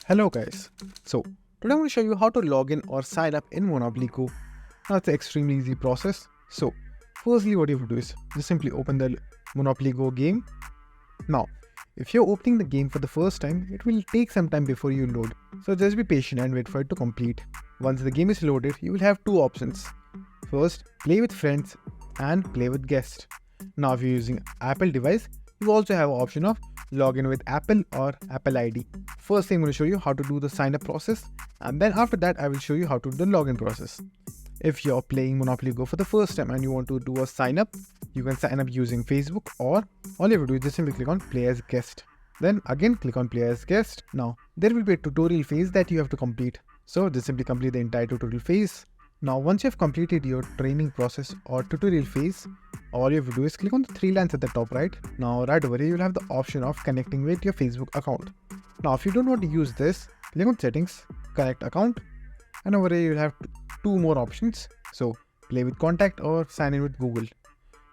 Hello guys. So today I'm going to show you how to log in or sign up in Monopoly Go. Now it's an extremely easy process. So firstly what you have to do is just simply open the Monopoly Go game. Now if you're opening the game for the first time, it will take some time before you load. So just be patient and wait for it to complete. Once the game is loaded, you will have two options. First, play with friends and play with guests. Now if you're using Apple device, you also have an option of login with Apple or Apple ID. First thing I'm going to show you how to do the sign up process, and then after that I will show you how to do the login process. If you're playing Monopoly Go for the first time and you want to do a sign up, you can sign up using Facebook, or all you have to do is just simply click on play as guest. Then again click on play as guest. Now there will be a tutorial phase that you have to complete. So just simply complete the entire tutorial phase. Now once you have completed your training process or tutorial phase, all you have to do is click on the three lines at the top right. Now right over here you'll have the option of connecting with your Facebook account. Now if you don't want to use this, click on settings, connect account, and over here you'll have two more options. So play with contact or sign in with Google.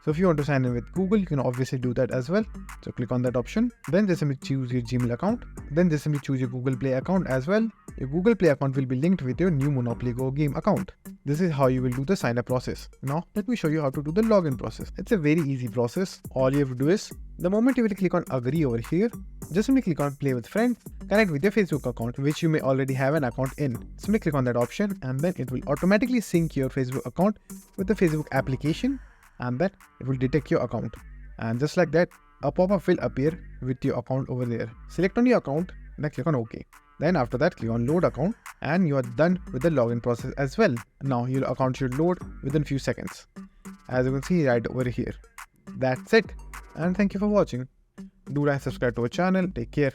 So if you want to sign in with Google, you can obviously do that as well. So click on that option, then just simply choose your Gmail account, then just simply choose your Google Play account as well. Your Google Play account will be linked with your new Monopoly Go game account. This is how you will do the sign up process. Now let me show you how to do the login process. It's a very easy process. All you have to do is, the moment you will click on agree over here, just simply click on play with friends, connect with your Facebook account, which you may already have an account in. Simply click on that option and then it will automatically sync your Facebook account with the Facebook application, and then it will detect your account. And just like that, a pop-up will appear with your account over there. Select on your account, then click on OK. Then after that, click on load account, and you are done with the login process as well. Now your account should load within few seconds, as you can see right over here. That's it, and thank you for watching. Do like, subscribe to our channel. Take care.